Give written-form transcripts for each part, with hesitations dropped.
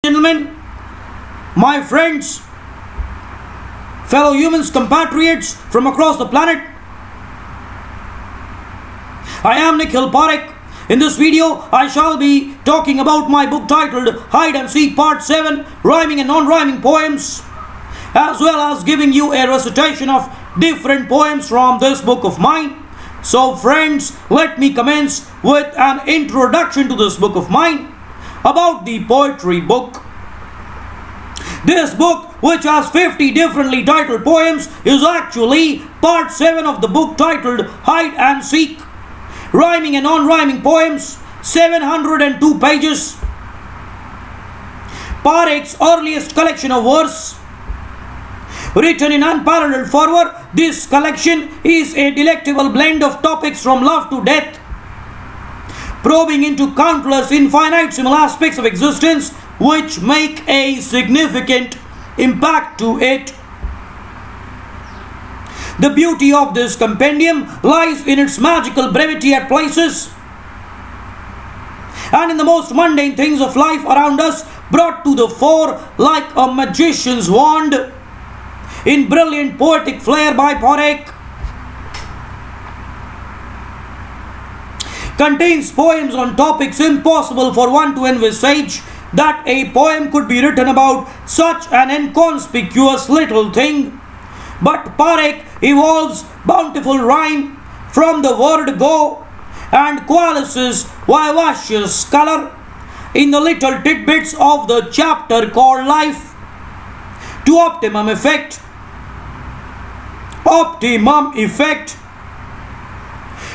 Gentlemen, my friends, fellow humans, compatriots from across the planet, I am Nikhil Parekh. In this video, I shall be talking about my book titled Hide and Seek Part 7, Rhyming and Non-Rhyming Poems, as well as giving you a recitation of different poems from this book of mine. So friends, let me commence with an introduction to this book of mine about the poetry book. This book, which has 50 differently titled poems, is actually part 7 of the book titled Hide and Seek, Rhyming and Non-Rhyming Poems, 702 pages. Parekh's earliest collection of verse, written in unparalleled fervor. This collection is a delectable blend of topics from love to death, probing into countless infinitesimal aspects of existence which make a significant impact to it. The beauty of this compendium lies in its magical brevity at places and in the most mundane things of life around us, brought to the fore like a magician's wand in brilliant poetic flair by Parekh. Contains poems on topics impossible for one to envisage that a poem could be written about such an inconspicuous little thing. But Parekh evolves bountiful rhyme from the word go and coalesces vivacious color in the little tidbits of the chapter called life to optimum effect.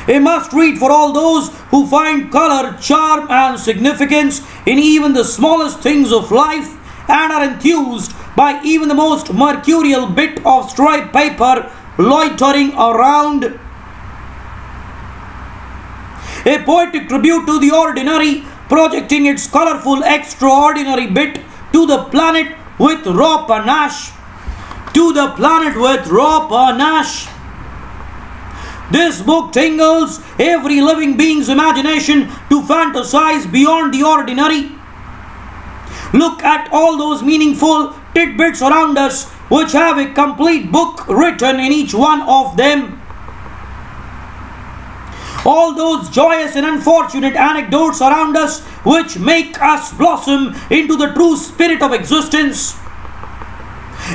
A must read for all those who find color, charm, and significance in even the smallest things of life and are enthused by even the most mercurial bit of striped paper loitering around. A poetic tribute to the ordinary, projecting its colorful, extraordinary bit to the planet with raw panache. This book tingles every living being's imagination to fantasize beyond the ordinary. Look at all those meaningful tidbits around us which have a complete book written in each one of them. All those joyous and unfortunate anecdotes around us which make us blossom into the true spirit of existence,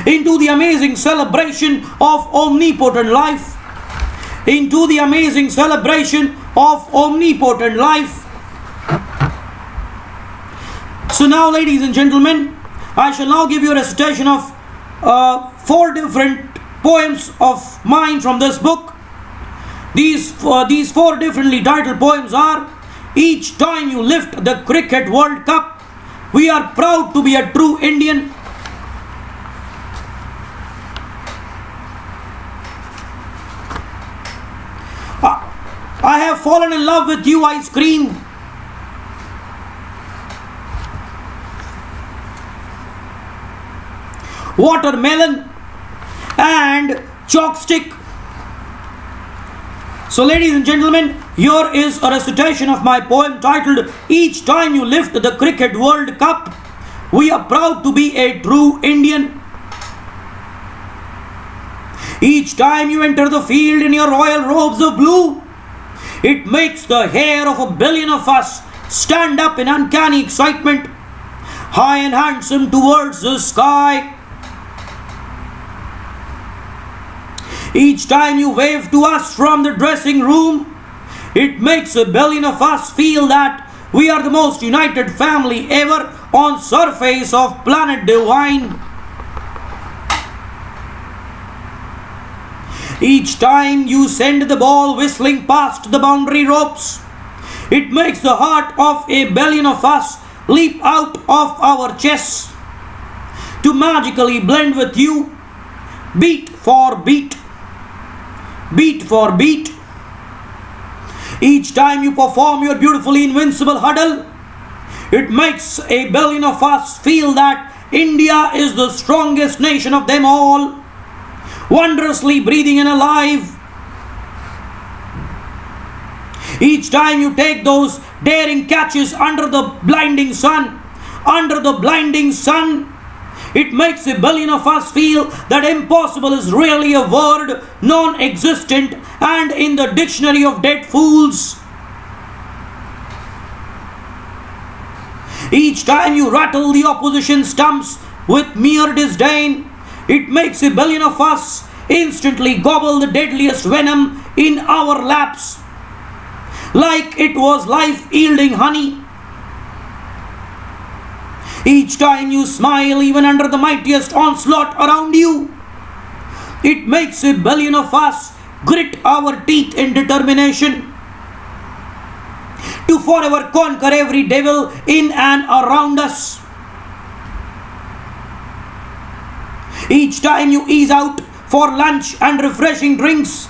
into the amazing celebration of omnipotent life. So now, ladies and gentlemen, I shall now give you a recitation of 4 different poems of mine from this book. These 4 differently titled poems are: Each time you lift the Cricket World Cup, we are proud to be a true Indian. I have fallen in love with you, ice cream. Watermelon and chalkstick. So ladies and gentlemen, here is a recitation of my poem titled Each Time You Lift the Cricket World Cup, we are proud to be a true Indian. Each time you enter the field in your royal robes of blue, it makes the hair of a billion of us stand up in uncanny excitement, high and handsome towards the sky. Each time you wave to us from the dressing room, it makes a billion of us feel that we are the most united family ever on surface of planet divine. Each time you send the ball whistling past the boundary ropes, it makes the heart of a billion of us leap out of our chests to magically blend with you, beat for beat. Each time you perform your beautifully invincible huddle, it makes a billion of us feel that India is the strongest nation of them all, wondrously breathing and alive. Each time you take those daring catches under the blinding sun, under the blinding sun. It makes a billion of us feel that impossible is really a word non-existent and in the dictionary of dead fools. Each time you rattle the opposition stumps with mere disdain, it makes a billion of us instantly gobble the deadliest venom in our laps, like it was life-yielding honey. Each time you smile even under the mightiest onslaught around you, it makes a billion of us grit our teeth in determination to forever conquer every devil in and around us. Each time you ease out for lunch and refreshing drinks,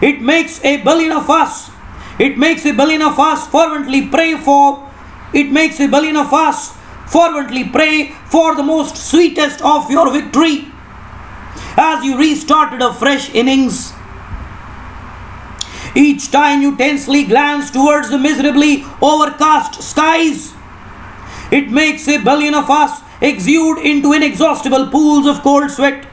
it makes a billion of us fervently pray for the most sweetest of your victory as you restarted a fresh innings. Each time you tensely glance towards the miserably overcast skies, it makes a billion of us exude into inexhaustible pools of cold sweat.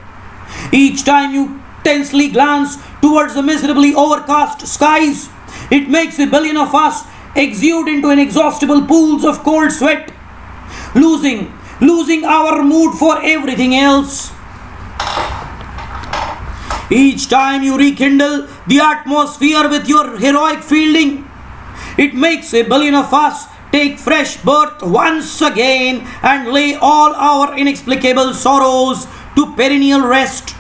Each time you tensely glance towards the miserably overcast skies, it makes a billion of us exude into inexhaustible pools of cold sweat, losing our mood for everything else. Each time you rekindle the atmosphere with your heroic fielding, it makes a billion of us take fresh birth once again and lay all our inexplicable sorrows to perennial rest.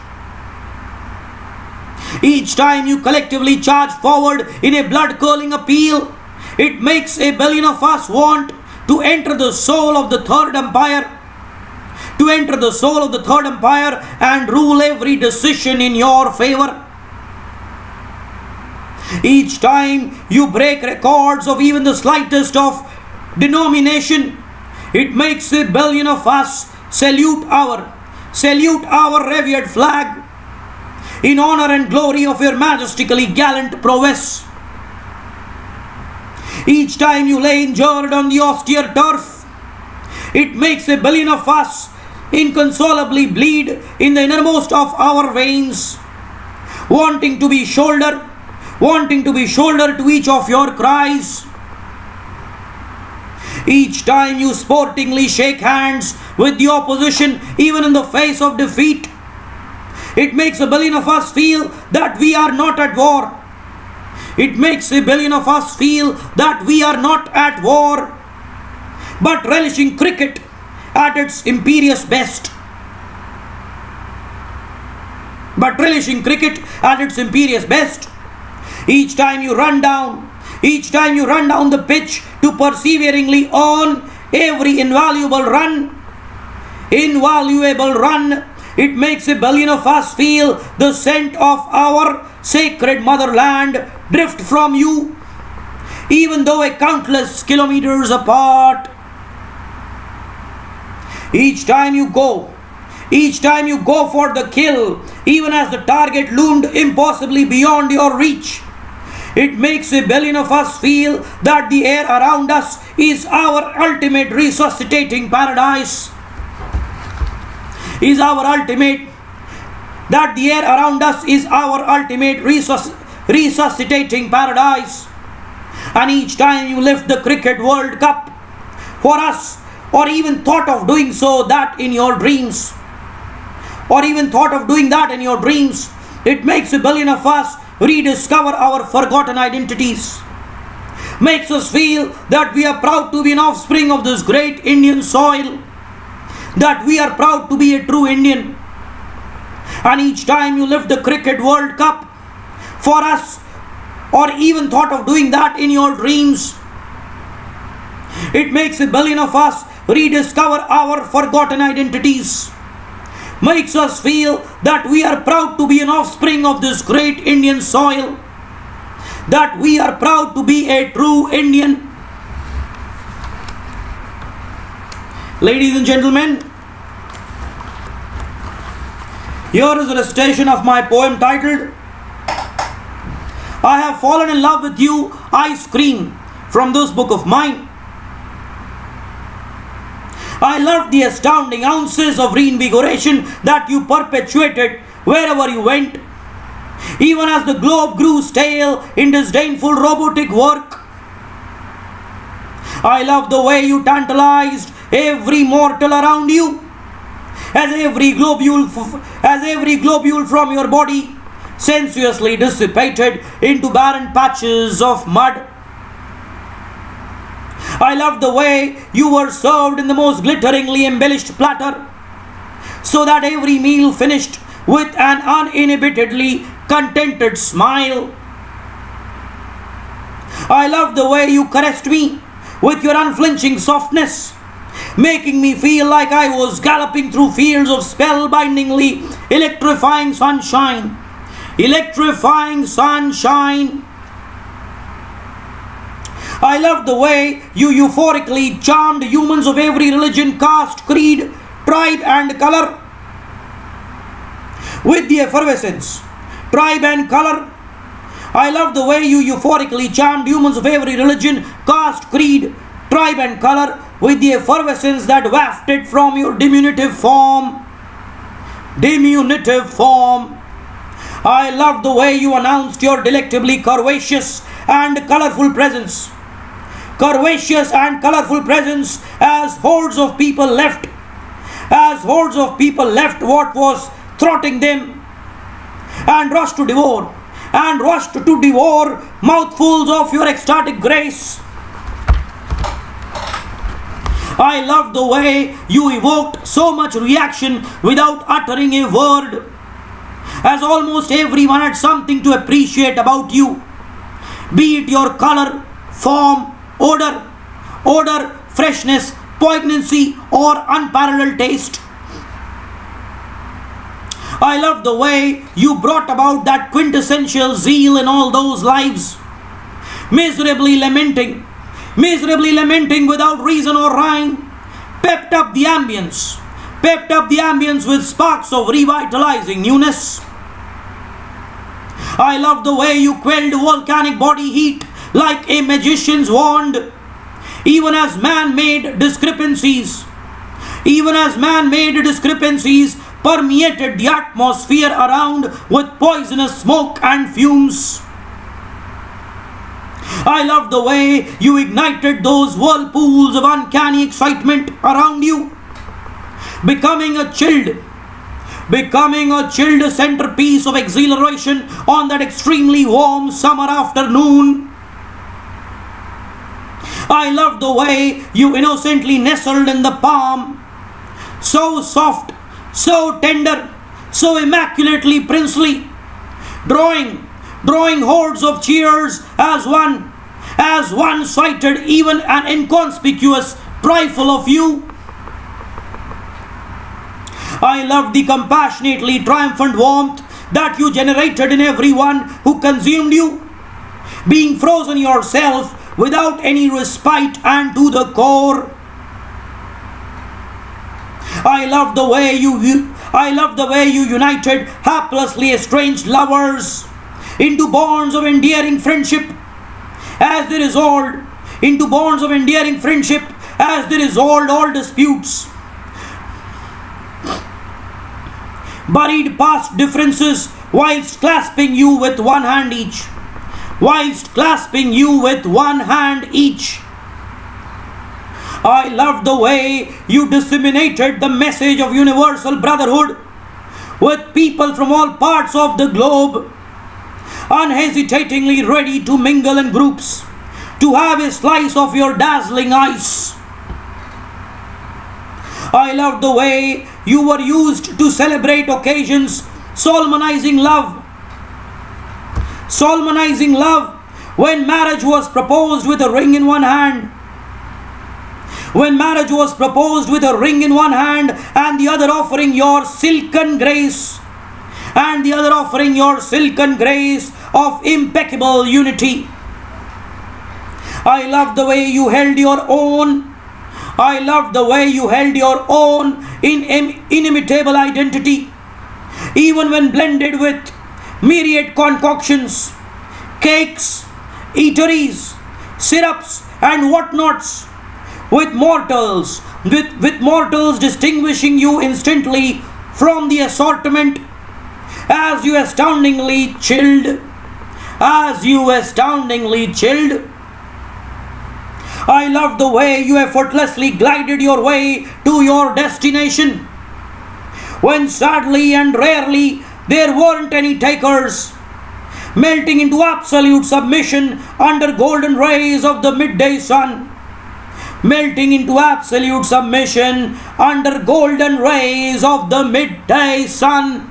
Each time you collectively charge forward in a blood-curdling appeal, it makes a billion of us want to enter the soul of the Third Empire, and rule every decision in your favor. Each time you break records of even the slightest of denomination, it makes a billion of us salute our revered flag in honor and glory of your majestically gallant prowess. Each time you lay injured on the austere turf, it makes a billion of us inconsolably bleed in the innermost of our veins, wanting to be shoulder to each of your cries. Each time you sportingly shake hands with the opposition even in the face of defeat, it makes a billion of us feel that we are not at war. It makes a billion of us feel that we are not at war, but relishing cricket at its imperious best. Each time you run down the pitch to perseveringly on every invaluable run, it makes a billion of us feel the scent of our sacred motherland drift from you, even though a countless kilometers apart. Each time you go for the kill, even as the target loomed impossibly beyond your reach, it makes a billion of us feel that the air around us is our ultimate resuscitating paradise. And each time you lift the Cricket World Cup for us, or even thought of doing that in your dreams, it makes a billion of us rediscover our forgotten identities, makes us feel that we are proud to be an offspring of this great Indian soil, that we are proud to be a true Indian. And each time you lift the Cricket World Cup for us, or even thought of doing that in your dreams, it makes a billion of us rediscover our forgotten identities, makes us feel that we are proud to be an offspring of this great Indian soil, that we are proud to be a true Indian. Ladies and gentlemen, here is a recitation of my poem titled I Have Fallen in Love with You, Ice Cream, from this book of mine. I loved the astounding ounces of reinvigoration that you perpetuated wherever you went, even as the globe grew stale in disdainful robotic work. I loved the way you tantalized every mortal around you, as every globule from your body sensuously dissipated into barren patches of mud. I loved the way you were served in the most glitteringly embellished platter, so that every meal finished with an uninhibitedly contented smile. I loved the way you caressed me with your unflinching softness, making me feel like I was galloping through fields of spellbindingly electrifying sunshine. Electrifying sunshine. I loved the way you euphorically charmed humans of every religion, caste, creed, tribe, and color with the effervescence. Tribe and color. I loved the way you euphorically charmed humans of every religion, caste, creed, tribe, and color with the effervescence that wafted from your diminutive form. Diminutive form. I loved the way you announced your delectably curvaceous and colorful presence. Curvaceous and colorful presence as hordes of people left what was thwarting them and rushed to devour mouthfuls of your ecstatic grace. I loved the way you evoked so much reaction without uttering a word, as almost everyone had something to appreciate about you, be it your color, form, odor, freshness, poignancy, or unparalleled taste. I loved the way you brought about that quintessential zeal in all those lives, miserably lamenting without reason or rhyme, pepped up the ambience with sparks of revitalizing newness. I loved the way you quelled volcanic body heat like a magician's wand, even as man-made discrepancies permeated the atmosphere around with poisonous smoke and fumes. I loved the way you ignited those whirlpools of uncanny excitement around you, becoming a chilled centerpiece of exhilaration on that extremely warm summer afternoon. I loved the way you innocently nestled in the palm, so soft, so tender, so immaculately princely, drawing hordes of cheers as one sighted even an inconspicuous trifle of you. I loved the compassionately triumphant warmth that you generated in everyone who consumed you, being frozen yourself without any respite and to the core. I loved the way you united haplessly estranged lovers into bonds of endearing friendship as they resolved all disputes, buried past differences whilst clasping you with one hand each. I loved the way you disseminated the message of universal brotherhood with people from all parts of the globe, unhesitatingly ready to mingle in groups to have a slice of your dazzling ice. I loved the way you were used to celebrate occasions, solemnizing love when marriage was proposed with a ring in one hand. And the other offering your silken grace of impeccable unity. I loved the way you held your own inimitable identity, even when blended with myriad concoctions, cakes, eateries, syrups, and whatnots, with mortals with mortals distinguishing you instantly from the assortment, as you astoundingly chilled. As you astoundingly chilled. I love the way you effortlessly glided your way to your destination, when sadly and rarely there weren't any takers, melting into absolute submission under golden rays of the midday sun. Melting into absolute submission under golden rays of the midday sun.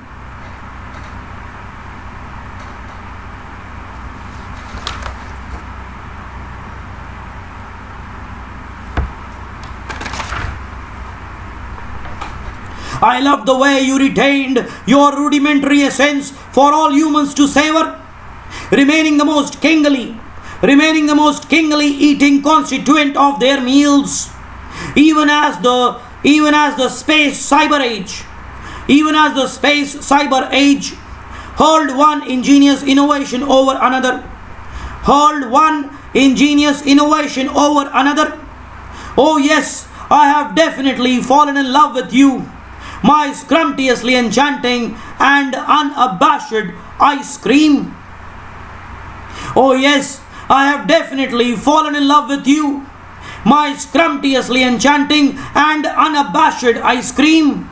I love the way you retained your rudimentary essence for all humans to savor, remaining the most kingly eating constituent of their meals, even as the space cyber age hurled one ingenious innovation over another. Oh yes, I have definitely fallen in love with you, my scrumptiously enchanting and unabashed ice cream. Oh yes, I have definitely fallen in love with you, my scrumptiously enchanting and unabashed ice cream.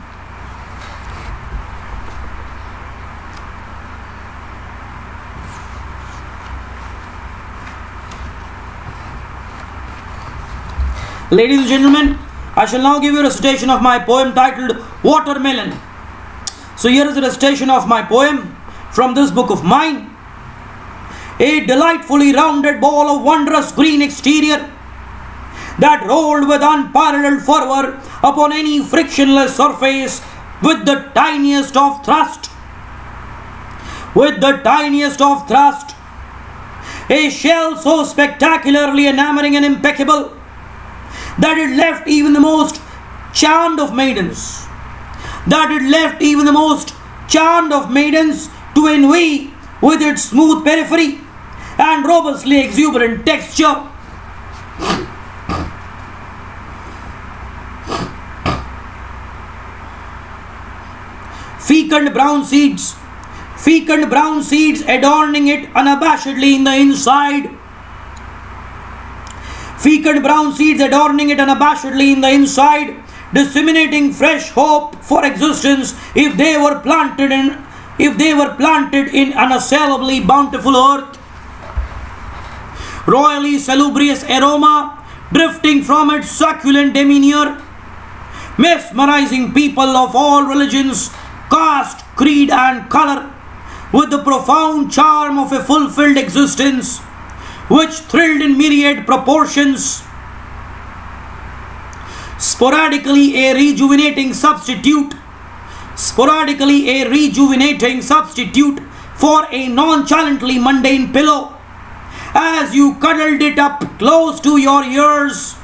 Ladies and gentlemen, I shall now give you a recitation of my poem titled Watermelon. So here is a recitation of my poem from this book of mine. A delightfully rounded ball of wondrous green exterior that rolled with unparalleled fervor upon any frictionless surface with the tiniest of thrust. A shell so spectacularly enamoring and impeccable that it left even the most charmed of maidens to envy with its smooth periphery and robustly exuberant texture. Fecund brown seeds adorning it unabashedly in the inside. Disseminating fresh hope for existence if they were planted in unassailably bountiful earth. Royally salubrious aroma drifting from its succulent demeanor, mesmerizing people of all religions, caste, creed, and color with the profound charm of a fulfilled existence, which thrilled in myriad proportions. Sporadically a rejuvenating substitute for a nonchalantly mundane pillow, as you cuddled it up close to your ears,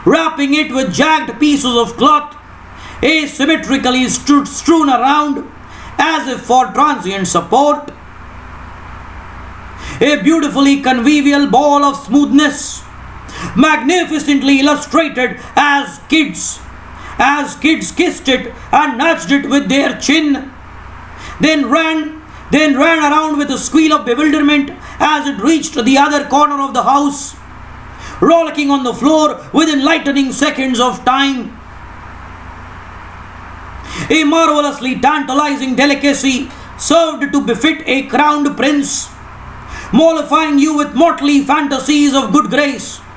wrapping it with jagged pieces of cloth asymmetrically strewn around as if for transient support. A beautifully convivial ball of smoothness, magnificently illustrated as kids kissed it and nudged it with their chin, then ran around with a squeal of bewilderment as it reached the other corner of the house, rollicking on the floor within lightning seconds of time. A marvelously tantalizing delicacy served to befit a crowned prince, mollifying you with motley fantasies of good grace,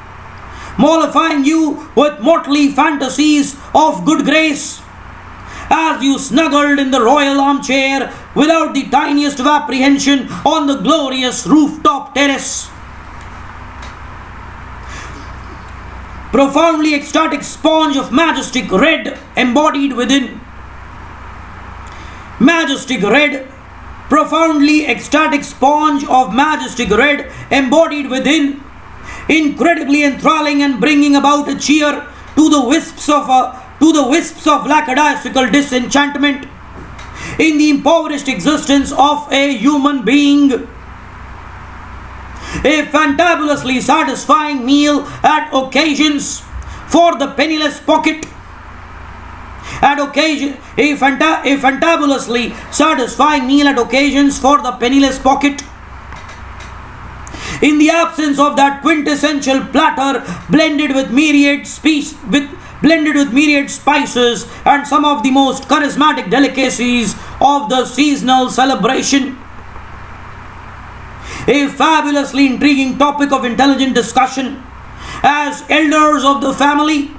as you snuggled in the royal armchair without the tiniest of apprehension on the glorious rooftop terrace. Profoundly ecstatic sponge of majestic red embodied within. Incredibly enthralling and bringing about a cheer to the wisps of lackadaisical disenchantment in the impoverished existence of a human being. A fantabulously satisfying meal at occasions, for the penniless pocket. At occasion, a fantabulously satisfying meal at occasions for the penniless pocket. In the absence of that quintessential platter blended with myriad spices and some of the most charismatic delicacies of the seasonal celebration. A fabulously intriguing topic of intelligent discussion as elders of the family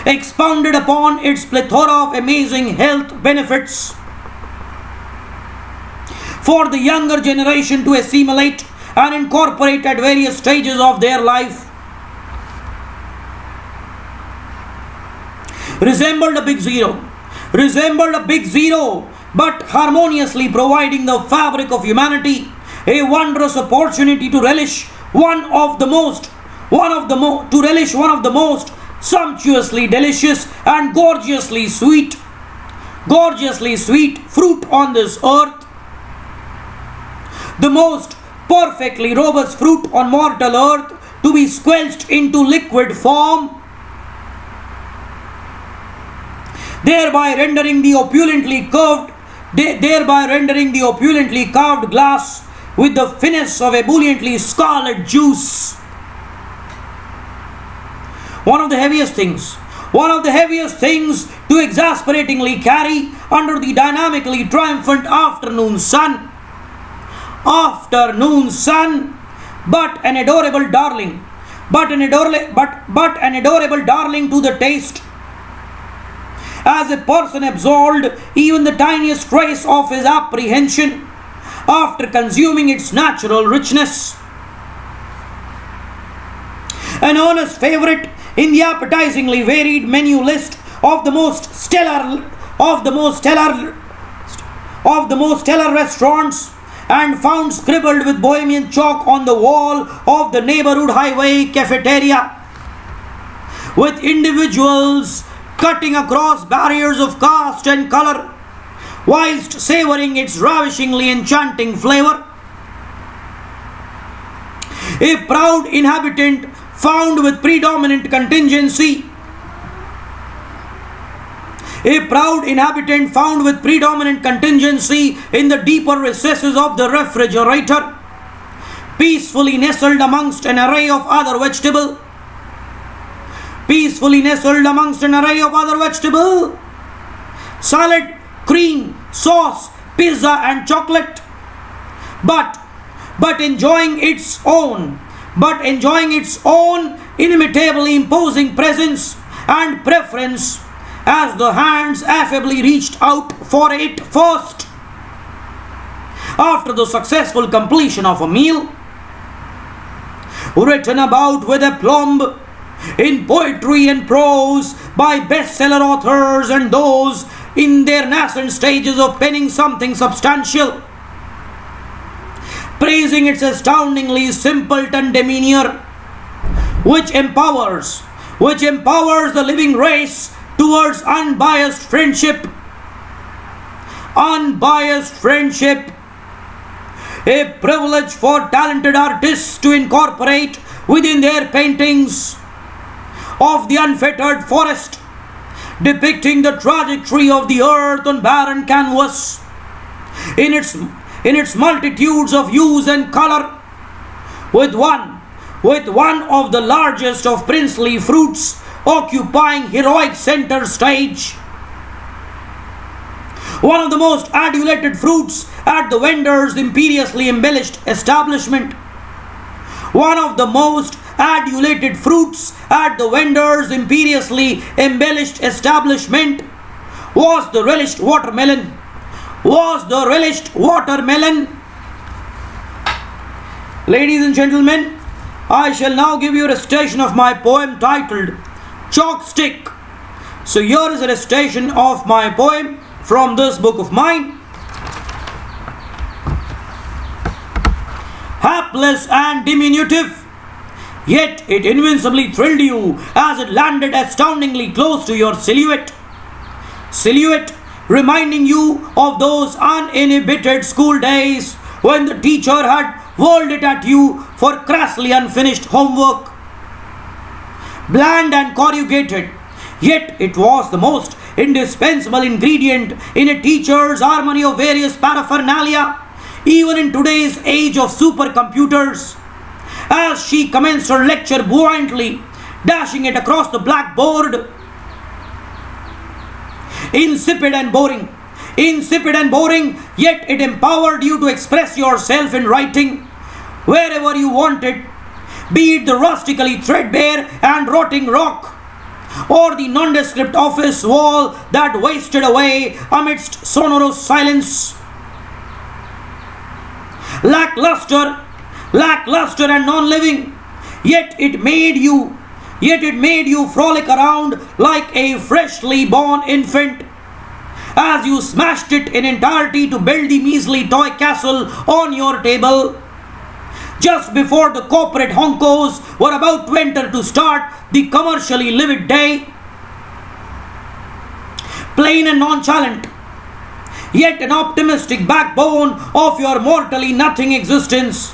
expounded upon its plethora of amazing health benefits for the younger generation to assimilate and incorporate at various stages of their life. Resembled a big zero, but harmoniously providing the fabric of humanity a wondrous opportunity to relish one of the most sumptuously delicious and gorgeously sweet fruit on this earth, the most perfectly robust fruit on mortal earth, to be squelched into liquid form, thereby rendering the opulently carved glass with the finesse of ebulliently scarlet juice. One of the heaviest things to exasperatingly carry under the dynamically triumphant afternoon sun, but an adorable darling to the taste, as a person absolved even the tiniest trace of his apprehension after consuming its natural richness. An earnest favorite in the appetizingly varied menu list of the most stellar restaurants, and found scribbled with Bohemian chalk on the wall of the neighborhood highway cafeteria, with individuals cutting across barriers of caste and color, whilst savoring its ravishingly enchanting flavor. A proud inhabitant found with predominant contingency in the deeper recesses of the refrigerator, peacefully nestled amongst an array of other vegetable, salad, cream, sauce, pizza and chocolate, but enjoying its own inimitably imposing presence and preference as the hands affably reached out for it first. After the successful completion of a meal, written about with aplomb in poetry and prose by bestseller authors and those in their nascent stages of penning something substantial, praising its astoundingly simpleton demeanor, which empowers the living race towards unbiased friendship, a privilege for talented artists to incorporate within their paintings of the unfettered forest, depicting the trajectory of the earth on barren canvas, in its multitudes of hues and color, with one of the largest of princely fruits occupying heroic center stage. One of the most adulated fruits at the vendor's imperiously embellished establishment. Was the relished watermelon. Ladies and gentlemen, I shall now give you a recitation of my poem titled Chalk Stick. So here is a recitation of my poem from this book of mine. Hapless and diminutive, yet it invincibly thrilled you as it landed astoundingly close to your silhouette, reminding you of those uninhibited school days when the teacher had whirled it at you for crassly unfinished homework. bland and corrugated, yet it was the most indispensable ingredient in a teacher's armory of various paraphernalia, even in today's age of supercomputers. As she commenced her lecture buoyantly, dashing it across the blackboard, insipid and boring, yet it empowered you to express yourself in writing wherever you wanted, be it the rustically threadbare and rotting rock, or the nondescript office wall that wasted away amidst sonorous silence. Lackluster and non-living, yet it made you frolic around like a freshly born infant as you smashed it in entirety to build the measly toy castle on your table just before the corporate honkos were about to enter to start the commercially livid day. Plain and nonchalant, yet an optimistic backbone of your mortally nothing existence,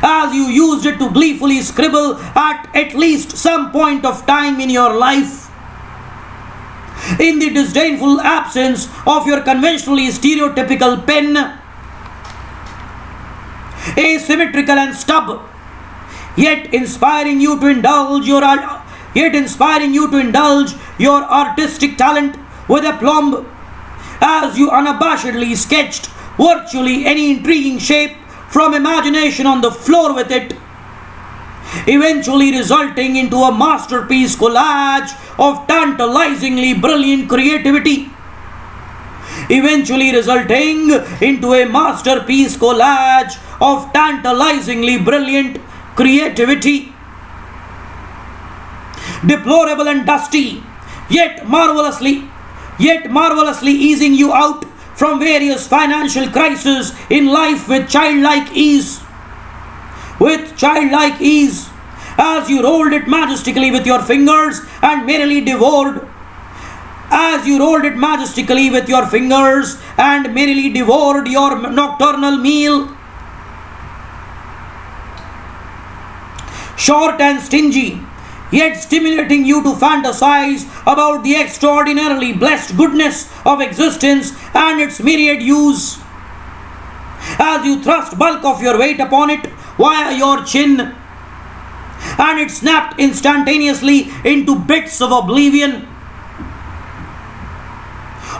as you used it to gleefully scribble at least some point of time in your life. In the disdainful absence of your conventionally stereotypical pen, asymmetrical and stub, yet inspiring you to indulge your artistic talent with aplomb, as you unabashedly sketched virtually any intriguing shape from imagination on the floor with it, eventually resulting into a masterpiece collage of tantalizingly brilliant creativity. Deplorable and dusty, yet marvelously easing you out from various financial crises in life with childlike ease, as you rolled it majestically with your fingers and merrily devoured your nocturnal meal. Short and stingy, yet stimulating you to fantasize about the extraordinarily blessed goodness of existence and its myriad use, as you thrust bulk of your weight upon it via your chin, and it snapped instantaneously into bits of oblivion.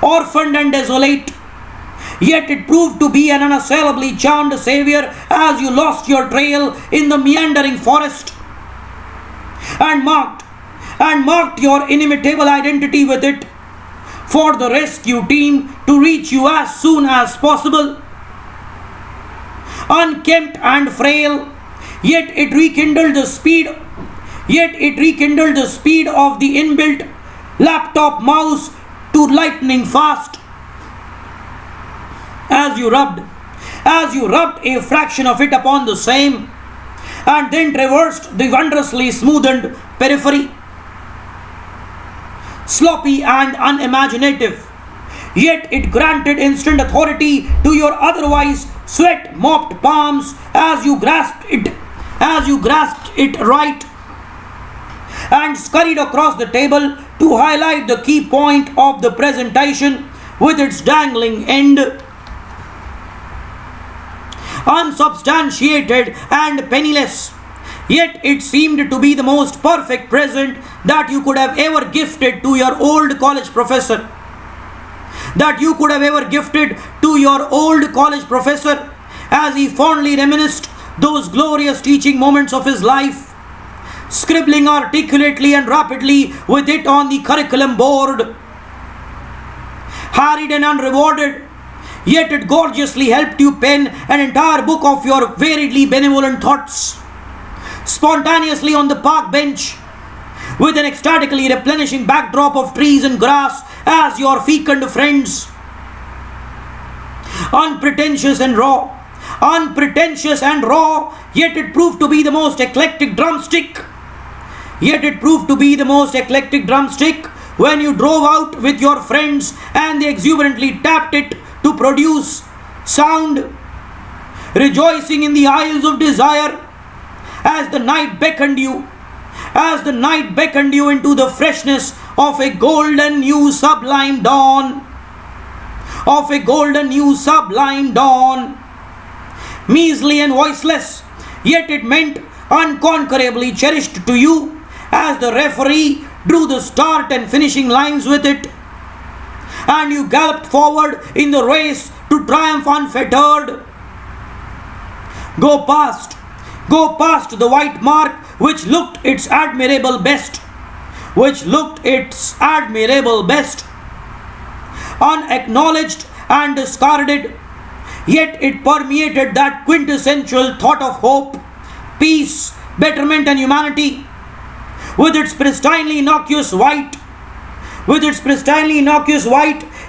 Orphaned and desolate, yet it proved to be an unassailably charmed savior as you lost your trail in the meandering forest, and marked your inimitable identity with it for the rescue team to reach you as soon as possible. Unkempt and frail, yet it rekindled the speed of the inbuilt laptop mouse to lightning fast, as you rubbed a fraction of it upon the same, and then traversed the wondrously smoothened periphery. Sloppy and unimaginative, yet it granted instant authority to your otherwise sweat-mopped palms as you grasped it right and scurried across the table to highlight the key point of the presentation with its dangling end. Unsubstantiated and penniless, yet it seemed to be the most perfect present that you could have ever gifted to your old college professor. As he fondly reminisced those glorious teaching moments of his life, scribbling articulately and rapidly with it on the curriculum board. Harried and unrewarded, yet it gorgeously helped you pen an entire book of your variedly benevolent thoughts, spontaneously on the park bench, with an ecstatically replenishing backdrop of trees and grass as your fecund friends. Unpretentious and raw, yet it proved to be the most eclectic drumstick. When you drove out with your friends and they exuberantly tapped it to produce sound, rejoicing in the isles of desire as the night beckoned you, as the night beckoned you into the freshness of a golden new sublime dawn. Of a golden new sublime dawn. Measly and voiceless, yet it meant unconquerably cherished to you as the referee drew the start and finishing lines with it. And you galloped forward in the race to triumph unfettered. Go past the white mark which looked its admirable best, unacknowledged and discarded, yet it permeated that quintessential thought of hope, peace, betterment and humanity, with its pristinely innocuous white,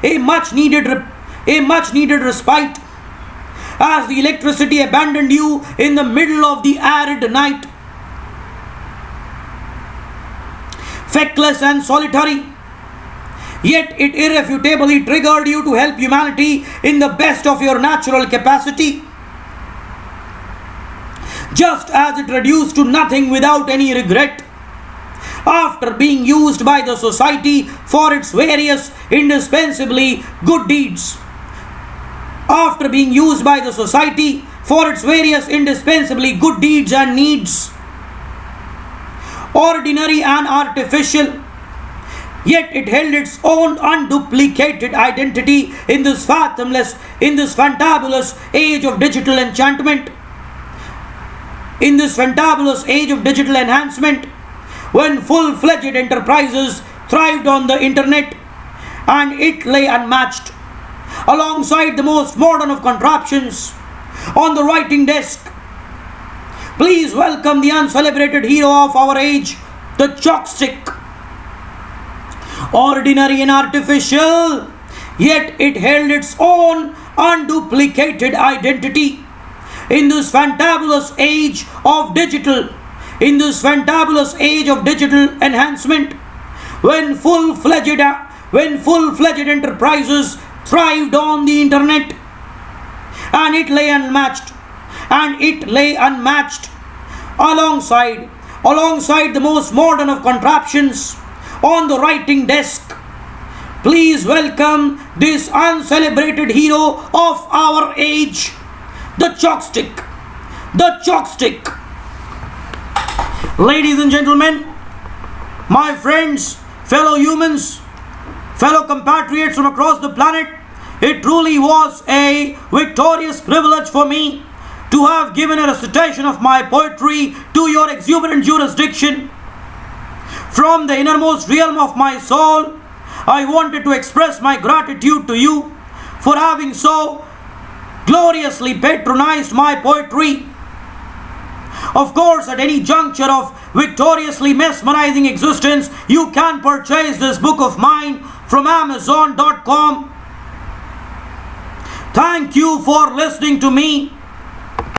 a much needed respite, as the electricity abandoned you in the middle of the arid night. Feckless and solitary, yet it irrefutably triggered you to help humanity in the best of your natural capacity. Just as it reduced to nothing without any regret, after being used by the society for its various indispensably good deeds. And needs. Ordinary and artificial, yet it held its own unduplicated identity in this fantabulous age of digital enchantment, in this fantabulous age of digital enhancement, when full-fledged enterprises thrived on the internet, and it lay unmatched, alongside the most modern of contraptions, on the writing desk. Please welcome the uncelebrated hero of our age, the chalkstick. Ordinary and artificial, yet it held its own unduplicated identity in this fantabulous age of digital enhancement, when full-fledged enterprises thrived on the internet, and it lay unmatched, alongside the most modern of contraptions, on the writing desk. Please welcome this uncelebrated hero of our age, the chalkstick. Ladies and gentlemen, my friends, fellow humans, fellow compatriots from across the planet, it truly was a victorious privilege for me to have given a recitation of my poetry to your exuberant jurisdiction. From the innermost realm of my soul, I wanted to express my gratitude to you for having so gloriously patronized my poetry. Of course, at any juncture of victoriously mesmerizing existence, you can purchase this book of mine from Amazon.com. Thank you for listening to me.